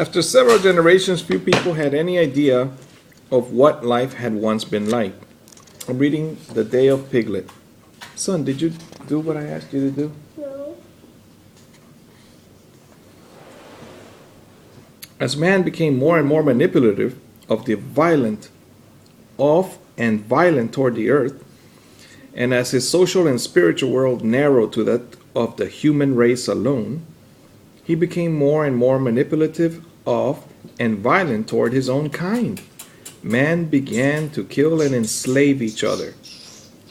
After several generations, few people had any idea of what life had once been like. I'm reading The Day of Piglet. Son, did you do what I asked you to do? No. As man became more and more manipulative of and violent toward the earth, and as his social and spiritual world narrowed to that of the human race alone, he became more and more manipulative of and violent toward his own kind. Man began to kill and enslave each other,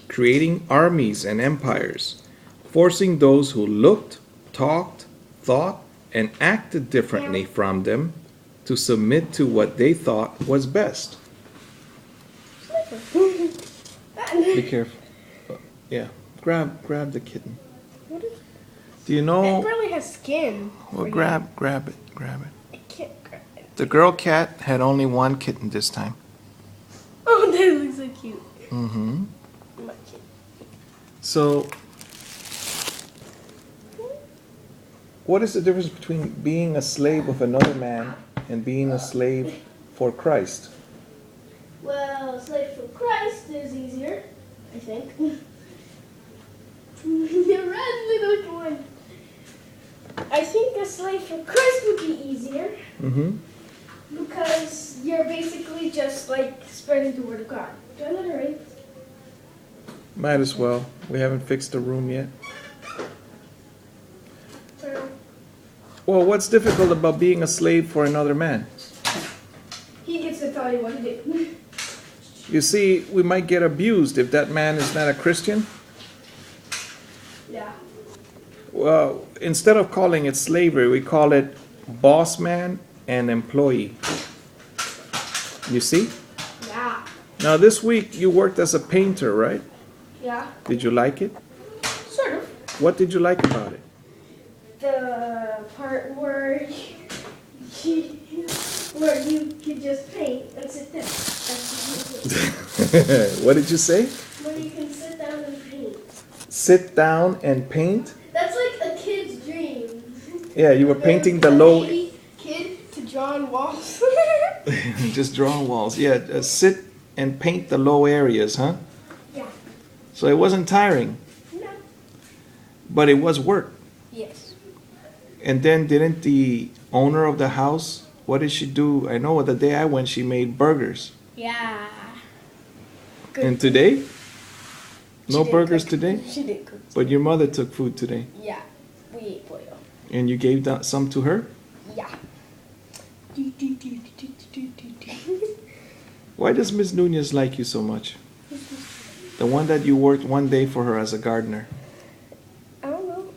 creating armies and empires, forcing those who looked, talked, thought, and acted differently from them to submit to what they thought was best. Be careful. Yeah, grab the kitten. What is? Do you know? It barely has skin. Well, grab it. I can't grab it. The girl cat had only one kitten this time. Oh, that looks so cute. Mm-hmm. My kid. So, what is the difference between being a slave of another man and being a slave for Christ? Well, slave for Christ is easier, I think. The red little one. I think a slave for Christ would be easier Mm-hmm. because you're basically just like spreading the word of God. Do I let her in? Might as well. We haven't fixed the room yet. Well, what's difficult about being a slave for another man? He gets to tell you what to do. You see, we might get abused if that man is not a Christian. Yeah. Well, instead of calling it slavery, we call it boss man and employee. You see? Yeah. Now, this week you worked as a painter, right? Yeah. Did you like it? Sort of. What did you like about it? The part where you can just paint and sit down. That's What did you say? when you can sit down and paint. Sit down and paint? That's like a kid's dream. Yeah, you were painting the A low... baby kid to draw on walls. Just drawing walls. Yeah, sit and paint the low areas, huh? Yeah. So it wasn't tiring, No. but it was work. Yes. And then didn't the owner of the house, what did she do? I know the day I went, she made burgers. Yeah. Good. And today? She No did burgers cook. today? She did cook. But your mother took food today. Yeah. We ate boil. And you gave some to her? Yeah. Why does Miss Nunez like you so much? The one that you worked one day for her as a gardener. I don't know.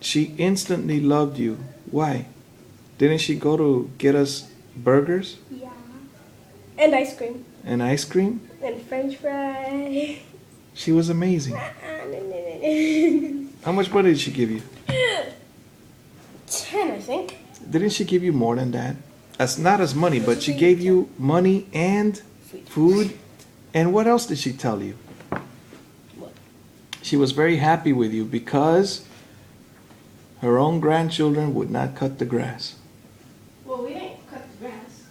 She instantly loved you. Why? Didn't she go to get us burgers Yeah. And ice cream. and ice cream? And French fries. She was amazing. How much money did she give you? 10, I think. Didn't she give you more than that? That's not as money, but she gave you money and food. And what else did she tell you? What? She was very happy with you because her own grandchildren would not cut the grass. Well, we didn't cut the grass.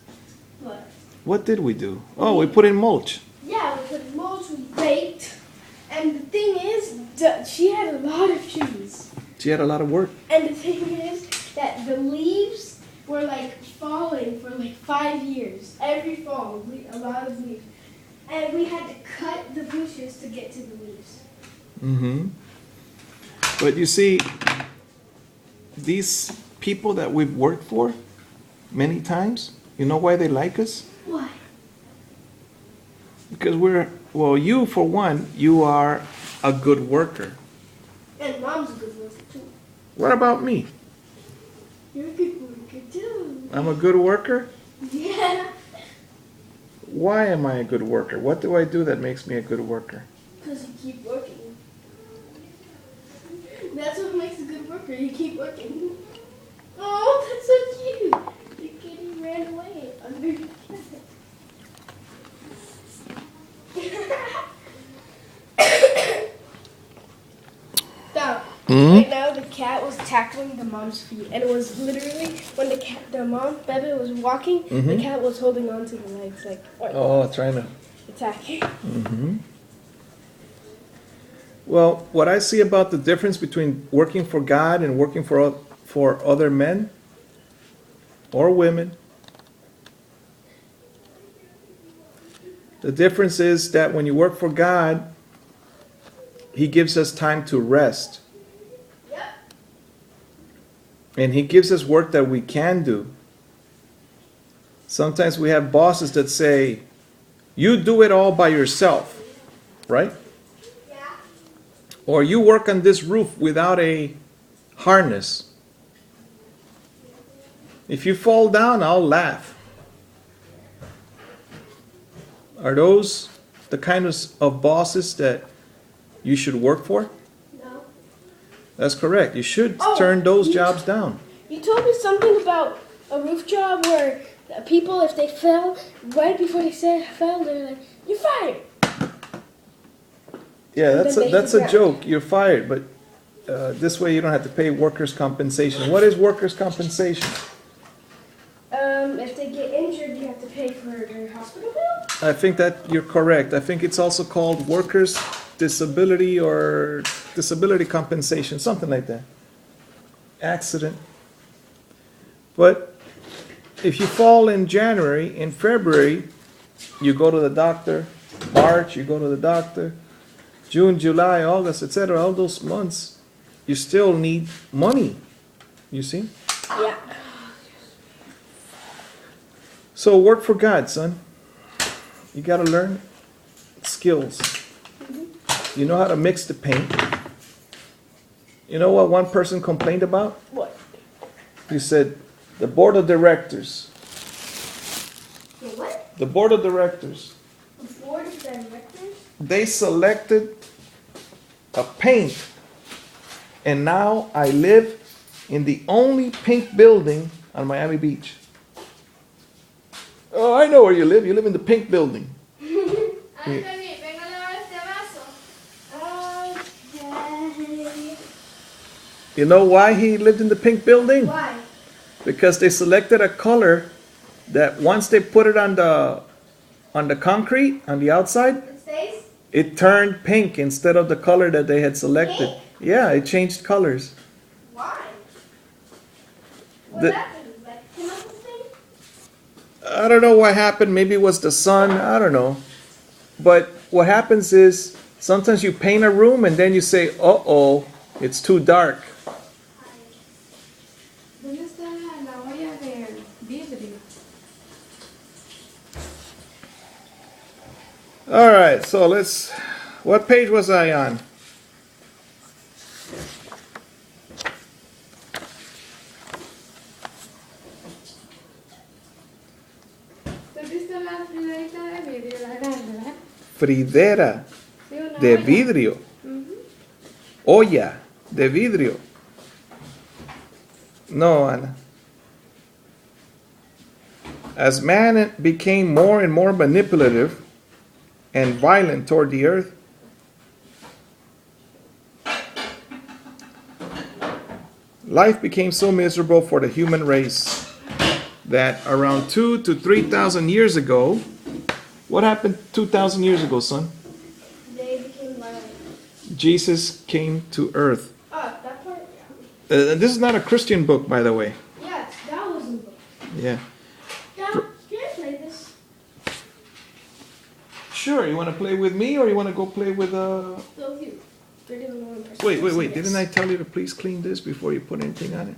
But What did we do? Oh, we put in mulch. yeah, we put mulch, we baked. And the thing is, she had a lot of trees. She had a lot of work. And the thing is that the leaves were like falling for like 5 years. Every fall, a lot of leaves. And we had to cut the bushes to get to the leaves. Mm-hmm. But you see, these people that we've worked for many times, you know why they like us? Why? Because you for one, you are a good worker. And Mom's a good worker too. What about me? You're a good worker too. I'm a good worker? Yeah. Why am I a good worker? What do I do that makes me a good worker? Because you keep working. That's what makes a good worker. You keep working. Oh, that's so cute. The kitty ran away under the cat. Now, right now the cat was tackling the mom's feet, and it was literally when the mom Bebe was walking, the Mhm. cat was holding on to the legs like Oh, trying to. attacking. Mm-hmm. Well, what I see about the difference between working for God and working for other men or women, the difference is that when you work for God, He gives us time to rest. Yep. And He gives us work that we can do. Sometimes we have bosses that say, you do it all by yourself, right? Yeah. Or you work on this roof without a harness. If you fall down, I'll laugh. Are those the kind of bosses that you should work for? No. That's correct. You should Oh, turn those you- jobs down. You told me something about a roof job where people, if they fell, right before they fell, they're like, "You're fired." Yeah, And that's then a, they that's hit a the joke. You're fired, but this way you don't have to pay workers' compensation. What is workers' compensation? If they get injured, you have to pay for their hospital bill. I think that you're correct. I think it's also called workers' disability or disability compensation, something like that. Accident. But if you fall in January, in February, you go to the doctor. March, you go to the doctor. June, July, August, etc., all those months, you still need money. You see? Yeah. So work for God, son. You got to learn skills. You know how to mix the paint. You know what one person complained about? What? He said, the board of directors. The what? The board of directors. The board of directors? They selected a paint. And now I live in the only pink building on Miami Beach. Oh, I know where you live. You live in the pink building. Okay. You know why he lived in the pink building? Why? Because they selected a color that once they put it on the concrete on the outside, It stays? it turned pink instead of the color that they had selected. Pink? Yeah, it changed colors. Why? What The- happened? Like chemical thing? I don't know what happened. Maybe it was the sun. I don't know. But what happens is sometimes you paint a room and then you say, uh-oh, it's too dark. ¿Dónde está la olla de vidrio? All right, so what page was I on? ¿Tú has visto la friderita de vidrio, la grande, verdad? Fridera Sí, una de olla. vidrio. Olla de vidrio. No, Ana. As man became more and more manipulative and violent toward the earth, life became so miserable for the human race that around 2,000 to 3,000 years ago, what happened 2,000 years ago, son? They became violent. Jesus came to earth. Oh, that part? This is not a Christian book, by the way. Yeah, that was a book. Yeah. Dad, can I play this? Sure, you want to play with me or you want to go play with Both of you. You're the only one person Wait, who's didn't this. I tell you to please clean this before you put anything on it?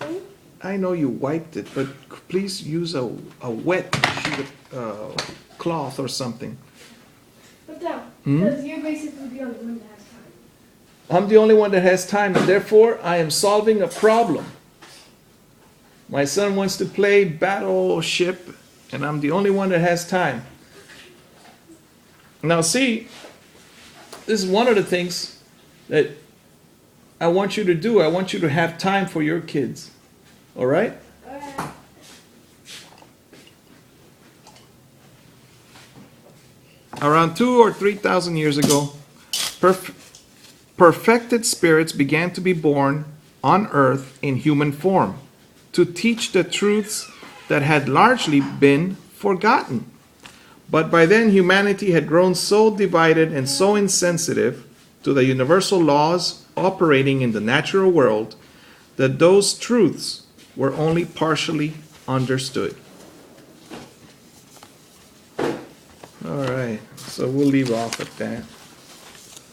Hmm? I know you wiped it, but please use a wet sheet of cloth or something. Put down. Hmm? Because you're basically the only one that has time. I'm the only one that has time, and therefore I am solving a problem. My son wants to play Battleship, and I'm the only one that has time. Now see, this is one of the things that I want you to do. I want you to have time for your kids. All right? Alright. Around 2,000 or 3,000 years ago, perfected spirits began to be born on earth in human form to teach the truths that had largely been forgotten. But by then, humanity had grown so divided and so insensitive to the universal laws operating in the natural world that those truths were only partially understood. All right, so we'll leave off at that.